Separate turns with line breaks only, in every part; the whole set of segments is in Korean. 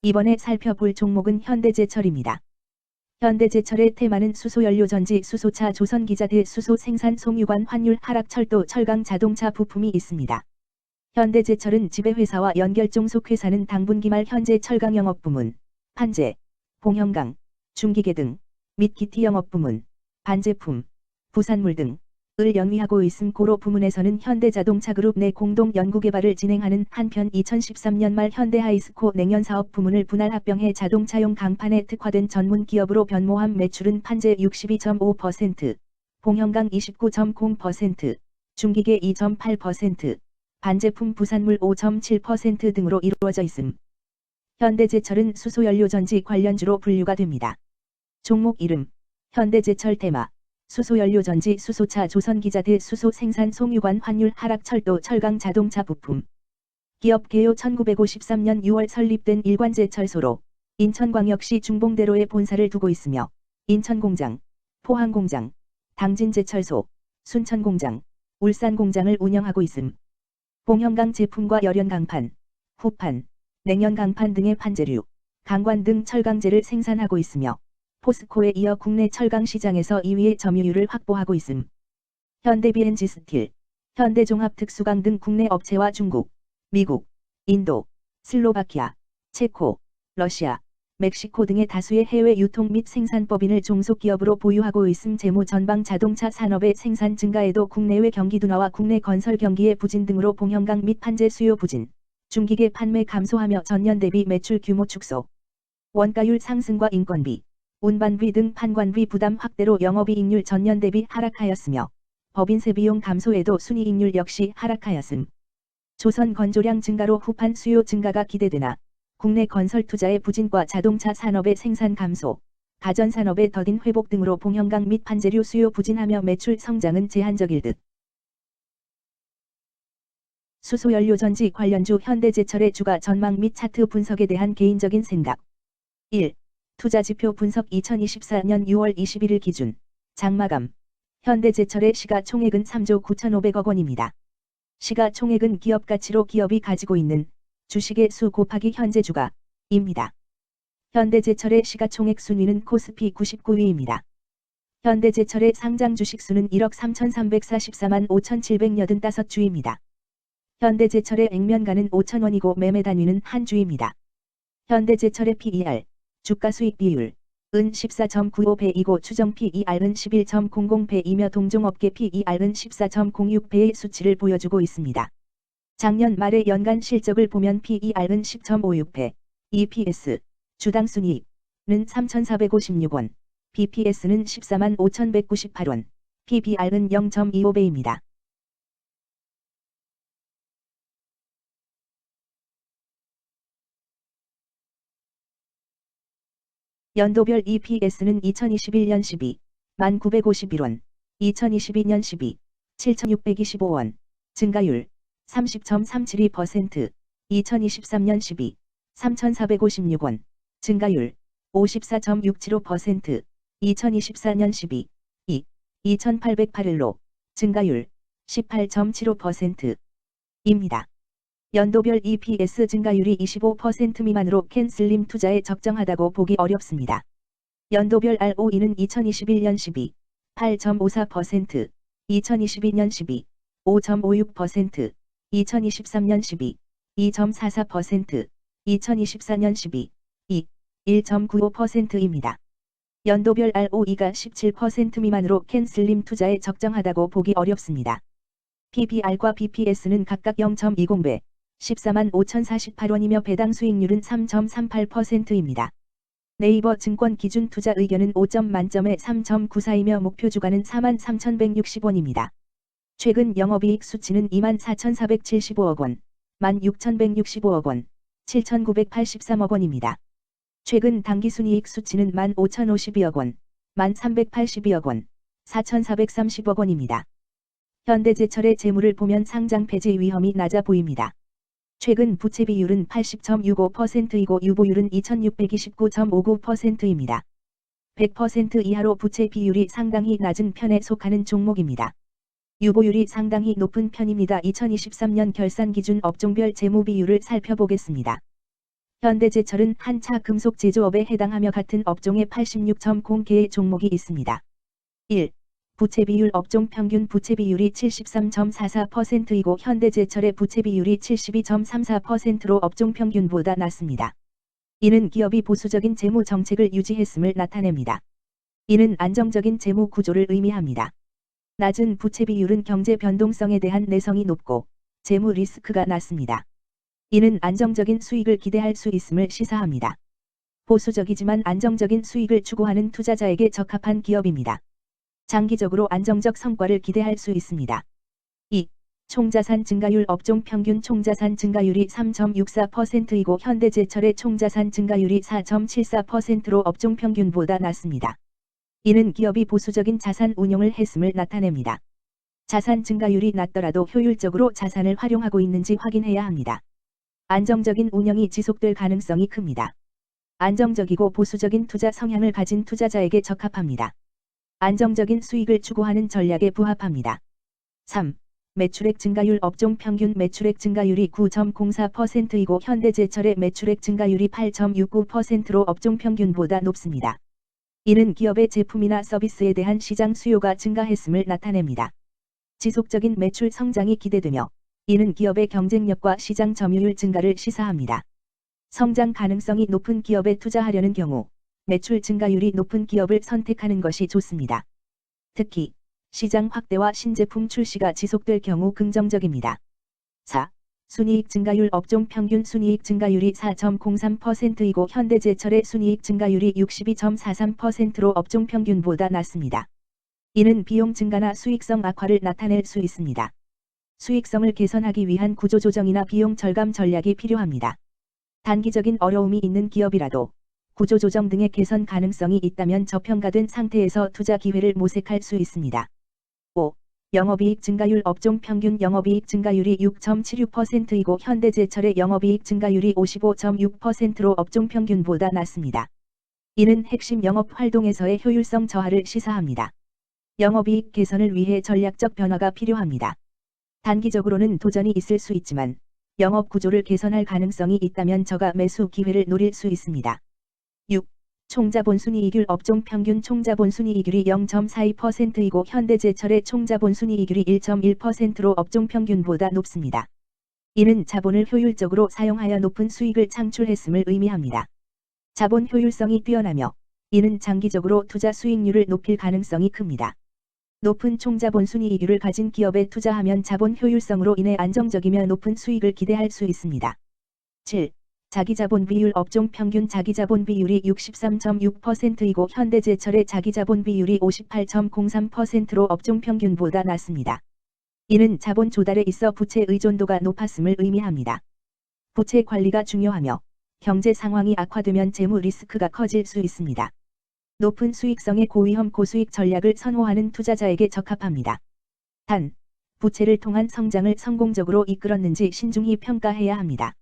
이번에 살펴볼 종목은 현대제철입니다. 현대제철의 테마는 수소연료 전지, 수소차, 조선기자재, 수소 생산, 송유관, 환율 하락, 철도, 철강, 자동차 부품이 있습니다. 현대제철은 지배회사와 연결종 속회사는 당분기 말 현재 철강 영업부문, 판재, 봉형강, 중기계 등 및 기티 영업부문, 반제품, 부산물 등을 영위하고 있음. 고로 부문에서는 현대자동차그룹 내 공동 연구개발을 진행하는 한편 2013년 말 현대하이스코 냉연사업 부문을 분할 합병해 자동차용 강판에 특화된 전문 기업으로 변모함. 매출은 판재 62.5%, 봉형강 29.0%, 중기계 2.8%, 반제품 부산물 5.7% 등으로 이루어져 있음. 현대제철은 수소연료전지 관련주로 분류가 됩니다. 종목 이름, 현대제철 테마, 수소연료전지, 수소차, 조선기자재, 수소 생산, 송유관, 환율 하락, 철도, 철강, 자동차 부품. 기업 개요 1953년 6월 설립된 일관제철소로 인천광역시 중봉대로에 본사를 두고 있으며 인천공장, 포항공장, 당진제철소, 순천공장, 울산공장을 운영하고 있음. 봉형강 제품과 열연강판, 후판, 냉연강판 등의 판재류, 강관 등 철강재를 생산하고 있으며 포스코에 이어 국내 철강 시장에서 2위의 점유율을 확보하고 있음. 현대비엔지스틸, 현대종합특수강 등 국내 업체와 중국, 미국, 인도, 슬로바키아, 체코, 러시아, 멕시코 등의 다수의 해외 유통 및 생산법인을 종속기업으로 보유하고 있음. 재무 전방 자동차 산업의 생산 증가에도 국내외 경기 둔화와 국내 건설 경기의 부진 등으로 봉형강 및 판재 수요 부진, 중기계 판매 감소하며 전년 대비 매출 규모 축소, 원가율 상승과 인건비, 운반비 등 판관비 부담 확대로 영업이익률 전년 대비 하락하였으며 법인세 비용 감소에도 순이익률 역시 하락하였음. 조선 건조량 증가로 후판 수요 증가가 기대되나 국내 건설 투자의 부진과 자동차 산업의 생산 감소, 가전산업의 더딘 회복 등으로 봉형강 및 판재류 수요 부진하며 매출 성장은 제한적일 듯. 수소연료전지 관련주 현대제철의 주가 전망 및 차트 분석에 대한 개인적인 생각. 1. 투자지표 분석 2024년 6월 21일 기준 장마감 현대제철의 시가총액은 3조 9,500억 원입니다. 시가총액은 기업가치로 기업이 가지고 있는 주식의 수 곱하기 현재 주가입니다. 현대제철의 시가총액 순위는 코스피 99위입니다. 현대제철의 상장 주식수는 1억 3,344만 5,785주입니다. 현대제철의 액면가는 5,000원이고 매매 단위는 한 주입니다. 현대제철의 PER 주가수익 비율 은 14.95배이고 추정 PER은 11.00배이며 동종업계 PER은 14.06배의 수치를 보여주고 있습니다. 작년 말의 연간 실적을 보면 PER은 10.56배, EPS 주당 순이익은 3,456원, BPS는 14만 5,198원, PBR은 0.25배입니다. 연도별 EPS는 2021년 12, 1,951원, 2022년 12, 7,625원, 증가율 30.372%, 2023년 12, 3,456원, 증가율 54.675%, 2024년 12, 2,808일로, 증가율 18.75%입니다. 연도별 EPS 증가율이 25% 미만으로 캔슬림 투자에 적정하다고 보기 어렵습니다. 연도별 ROE는 2021년 12, 8.54%, 2022년 12, 5.56%, 2023년 12, 2.44%, 2024년 12, 1.95%입니다. 연도별 ROE가 17% 미만으로 캔슬림 투자에 적정하다고 보기 어렵습니다. PBR과 BPS는 각각 0.20배, 14만 5,048원이며 배당 수익률은 3.38%입니다. 네이버 증권 기준 투자 의견은 5점 만점에 3.94이며 목표 주가는 43,160원입니다. 최근 영업이익 수치는 24,475억 원, 16,165억 원, 7,983억 원입니다. 최근 당기순이익 수치는 15,052억 원, 1,382억 원, 4,430억 원입니다. 현대제철의 재물을 보면 상장 폐지 위험이 낮아 보입니다. 최근 부채 비율은 80.65%이고 유보율은 2,629.59%입니다. 100% 이하로 부채 비율이 상당히 낮은 편에 속하는 종목입니다. 유보율이 상당히 높은 편입니다. 2023년 결산 기준 업종별 재무 비율을 살펴보겠습니다. 현대제철은 한차 금속 제조업에 해당하며 같은 업종에 86.0개의 종목이 있습니다. 1. 부채 비율 업종 평균 부채 비율이 73.44%이고 현대제철의 부채 비율이 72.34%로 업종 평균보다 낮습니다. 이는 기업이 보수적인 재무 정책을 유지했음을 나타냅니다. 이는 안정적인 재무 구조를 의미합니다. 낮은 부채 비율은 경제 변동성에 대한 내성이 높고 재무 리스크가 낮습니다. 이는 안정적인 수익을 기대할 수 있음을 시사합니다. 보수적이지만 안정적인 수익을 추구하는 투자자에게 적합한 기업입니다. 장기적으로 안정적 성과를 기대할 수 있습니다. 2. 총자산 증가율 업종 평균 총자산 증가율이 3.64%이고 현대제철의 총자산 증가율이 4.74%로 업종 평균보다 낮습니다. 이는 기업이 보수적인 자산 운용을 했음을 나타냅니다. 자산 증가율이 낮더라도 효율적으로 자산을 활용하고 있는지 확인해야 합니다. 안정적인 운영이 지속될 가능성이 큽니다. 안정적이고 보수적인 투자 성향을 가진 투자자에게 적합합니다. 안정적인 수익을 추구하는 전략에 부합합니다. 3. 매출액 증가율 업종 평균 매출액 증가율이 9.04%이고 현대제철의 매출액 증가율이 8.69%로 업종 평균보다 높습니다. 이는 기업의 제품이나 서비스에 대한 시장 수요가 증가했음을 나타냅니다. 지속적인 매출 성장이 기대되며 이는 기업의 경쟁력과 시장 점유율 증가를 시사합니다. 성장 가능성이 높은 기업에 투자하려는 경우 매출 증가율이 높은 기업을 선택하는 것이 좋습니다. 특히 시장 확대와 신제품 출시가 지속될 경우 긍정적입니다. 4. 순이익 증가율 업종 평균 순이익 증가율이 4.03%이고 현대제철의 순이익 증가율이 62.43%로 업종 평균보다 낮습니다. 이는 비용 증가나 수익성 악화를 나타낼 수 있습니다. 수익성을 개선하기 위한 구조조정이나 비용 절감 전략이 필요합니다. 단기적인 어려움이 있는 기업이라도 구조조정 등의 개선 가능성이 있다면 저평가된 상태에서 투자 기회를 모색할 수 있습니다. 5. 영업이익 증가율 업종 평균 영업이익 증가율이 6.76%이고 현대제철의 영업이익 증가율이 55.6%로 업종 평균보다 낮습니다. 이는 핵심 영업 활동에서의 효율성 저하를 시사합니다. 영업이익 개선을 위해 전략적 변화가 필요합니다. 단기적으로는 도전이 있을 수 있지만 영업 구조를 개선할 가능성이 있다면 저가 매수 기회를 노릴 수 있습니다. 6. 총자본순이익률 업종 평균 총자본순이익률이 0.42%이고 현대제철의 총자본순이익률이 1.1%로 업종 평균보다 높습니다. 이는 자본을 효율적으로 사용하여 높은 수익을 창출했음을 의미합니다. 자본 효율성이 뛰어나며 이는 장기적으로 투자 수익률을 높일 가능성이 큽니다. 높은 총자본순이익률을 가진 기업에 투자하면 자본 효율성으로 인해 안정적이며 높은 수익을 기대할 수 있습니다. 7. 자기자본 비율 업종 평균 자기자본 비율이 63.6%이고 현대제철의 자기자본 비율이 58.03%로 업종 평균보다 낮습니다. 이는 자본 조달에 있어 부채 의존도가 높았음을 의미합니다. 부채 관리가 중요하며 경제 상황이 악화되면 재무 리스크가 커질 수 있습니다. 높은 수익성의 고위험 고수익 전략을 선호하는 투자자에게 적합합니다. 단, 부채를 통한 성장을 성공적으로 이끌었는지 신중히 평가해야 합니다.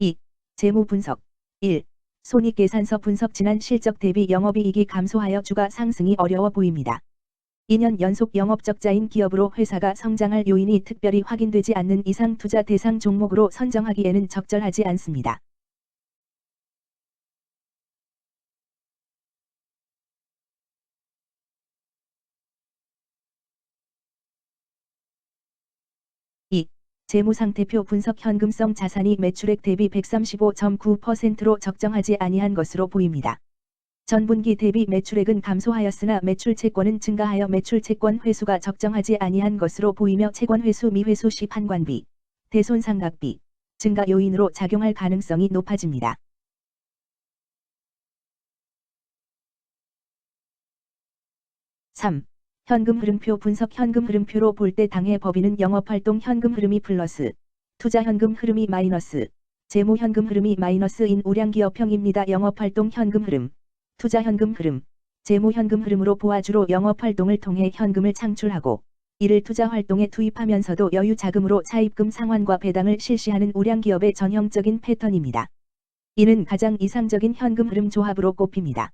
(2) 재무 분석 1. 손익계산서 분석 지난 실적 대비 영업이익이 감소하여 주가 상승이 어려워 보입니다. 2년 연속 영업적자인 기업으로 회사가 성장할 요인이 특별히 확인되지 않는 이상 투자 대상 종목으로 선정하기에는 적절하지 않습니다. (2) 재무상태표 분석 현금성 자산이 매출액 대비 135.9%로 적정하지 아니한 것으로 보입니다. 전분기 대비 매출액은 감소하였으나 매출 채권은 증가하여 매출 채권 회수가 적정하지 아니한 것으로 보이며 채권 회수 미회수 시 판관비, 대손상각비 증가 요인으로 작용할 가능성이 높아집니다. 3. 현금 흐름표 분석 현금 흐름표로 볼 때 당해 법인은 영업활동 현금 흐름이 플러스, 투자 현금 흐름이 마이너스, 재무 현금 흐름이 마이너스인 우량기업형입니다. 영업활동 현금 흐름, 투자 현금 흐름, 재무 현금 흐름으로 보아 주로 영업활동을 통해 현금을 창출하고 이를 투자 활동에 투입하면서도 여유 자금으로 차입금 상환과 배당을 실시하는 우량 기업의 전형적인 패턴입니다. 이는 가장 이상적인 현금 흐름 조합으로 꼽힙니다.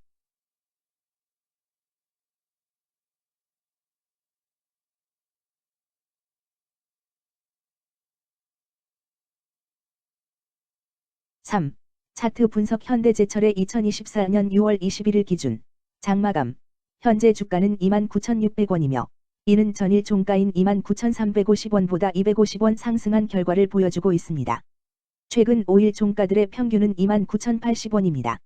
(3) 차트 분석 현대제철의 2024년 6월 21일 기준 장마감 현재 주가는 29,600원이며 이는 전일 종가인 29,350원보다 250원 상승한 결과를 보여주고 있습니다. 최근 5일 종가들의 평균은 29,080원입니다.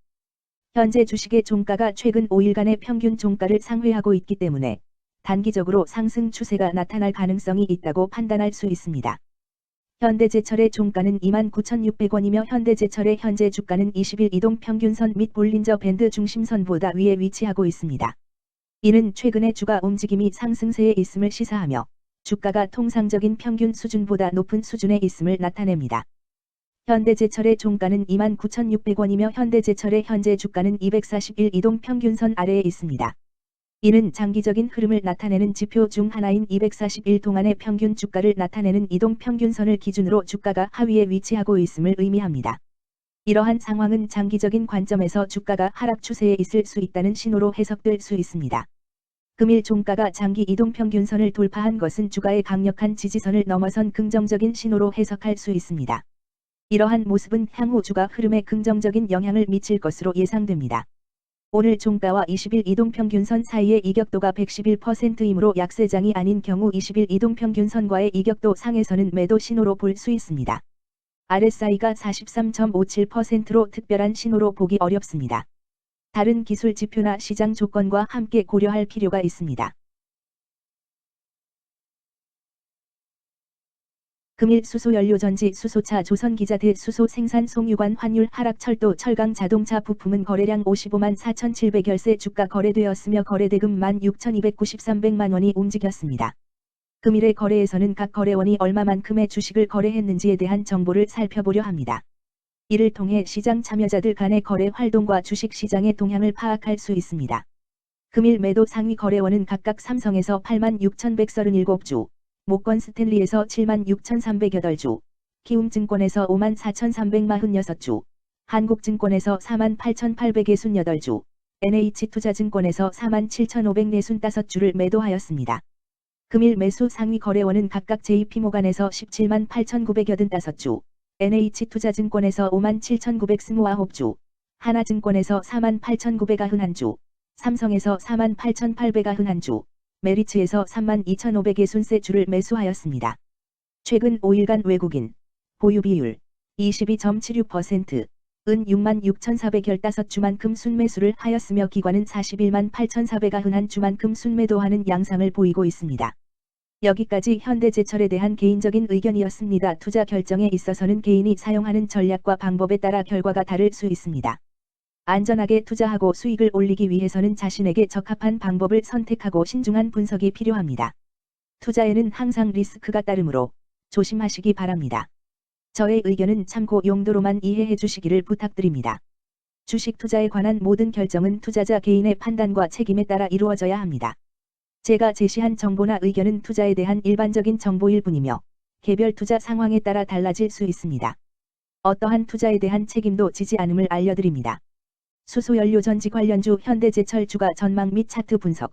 현재 주식의 종가가 최근 5일간의 평균 종가를 상회하고 있기 때문에 단기적으로 상승 추세가 나타날 가능성이 있다고 판단할 수 있습니다. 현대제철의 종가는 29,600원이며 현대제철의 현재 주가는 20일 이동평균선 및 볼린저 밴드 중심선보다 위에 위치하고 있습니다. 이는 최근의 주가 움직임이 상승세에 있음을 시사하며 주가가 통상적인 평균 수준보다 높은 수준에 있음을 나타냅니다. 현대제철의 종가는 29,600원이며 현대제철의 현재 주가는 241 이동평균선 아래에 있습니다. 이는 장기적인 흐름을 나타내는 지표 중 하나인 241 동안의 평균 주가를 나타내는 이동평균선을 기준으로 주가가 하위에 위치하고 있음을 의미합니다. 이러한 상황은 장기적인 관점에서 주가가 하락 추세에 있을 수 있다는 신호로 해석될 수 있습니다. 금일 종가가 장기 이동평균선을 돌파한 것은 주가의 강력한 지지선을 넘어선 긍정적인 신호로 해석할 수 있습니다. 이러한 모습은 향후 주가 흐름에 긍정적인 영향을 미칠 것으로 예상됩니다. 오늘 종가와 20일 이동평균선 사이의 이격도가 111%이므로 약세장이 아닌 경우 20일 이동평균선과의 이격도 상에서는 매도 신호로 볼 수 있습니다. RSI가 43.57%로 특별한 신호로 보기 어렵습니다. 다른 기술 지표나 시장 조건과 함께 고려할 필요가 있습니다. 금일 수소연료전지 수소차 조선기자 대수소 생산 송유관 환율 하락 철도 철강 자동차 부품은 거래량 55만 4,700열세 주가 거래되었으며 거래대금 16,293백만 원이 움직였습니다. 금일의 거래에서는 각 거래원이 얼마만큼의 주식을 거래했는지에 대한 정보를 살펴보려 합니다. 이를 통해 시장 참여자들 간의 거래 활동과 주식 시장의 동향을 파악할 수 있습니다. 금일 매도 상위 거래원은 각각 삼성에서 86,137주, 모건 스탠리에서 76,308주, 키움증권에서 54,346주, 한국증권에서 48,868주, NH투자증권에서 47,545주를 매도하였습니다. 금일 매수 상위 거래원은 각각 JP모간에서 178,985주, NH투자증권에서 57,929주, 하나증권에서 48,991주, 삼성에서 48,891주, 메리츠에서 32,560주를 매수하였습니다. 최근 5일간 외국인 보유 비율 22.76%, 은 66,415주만큼 순매수를 하였으며 기관은 41만 8,491주만큼 순매도하는 양상을 보이고 있습니다. 여기까지 현대제철에 대한 개인적인 의견이었습니다. 투자 결정에 있어서는 개인이 사용하는 전략과 방법에 따라 결과가 다를 수 있습니다. 안전하게 투자하고 수익을 올리기 위해서는 자신에게 적합한 방법을 선택하고 신중한 분석이 필요합니다. 투자에는 항상 리스크가 따르므로 조심하시기 바랍니다. 저의 의견은 참고 용도로만 이해해 주시기를 부탁드립니다. 주식 투자에 관한 모든 결정은 투자자 개인의 판단과 책임에 따라 이루어져야 합니다. 제가 제시한 정보나 의견은 투자에 대한 일반적인 정보일 뿐이며 개별 투자 상황에 따라 달라질 수 있습니다. 어떠한 투자에 대한 책임도 지지 않음을 알려드립니다. 수소연료 전지 관련주 현대제철 주가 전망 및 차트 분석